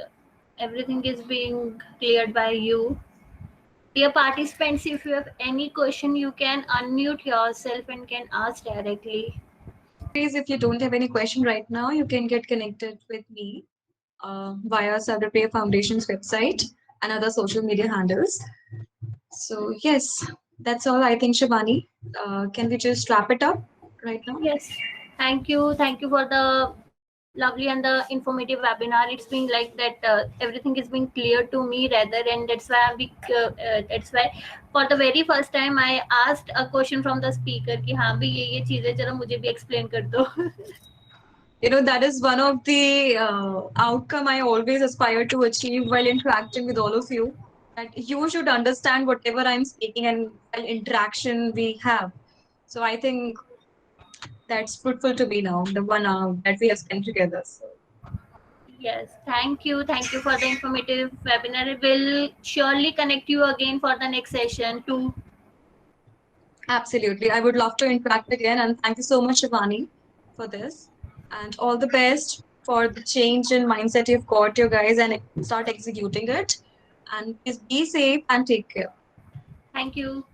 everything is being cleared by you. Dear participants, if you have any question, you can unmute yourself and can ask directly. Please, if you don't have any question right now, you can get connected with me via Cyberplay Foundation's website and other social media handles. So yes, that's all I think, Shivani. Can we just wrap it up right now? Yes, thank you. Thank you for the lovely and the informative webinar. It's been like that. Everything is being clear to me rather, and that's why for the very first time I asked a question from the speaker कि हाँ भी ये चीजें जरा मुझे भी explain कर दो. That is one of the outcome I always aspire to achieve while interacting with all of you. That you should understand whatever I'm speaking and while interaction we have. So I think that's fruitful to me now, the 1 hour that we have spent together. So Yes, thank you. Thank you for the informative webinar. We'll surely connect you again for the next session too. absolutely, I would love to interact again, and thank you so much, Shivani, for this, and all the best for the change in mindset you've got, you guys, and start executing it. And please be safe and take care. Thank you.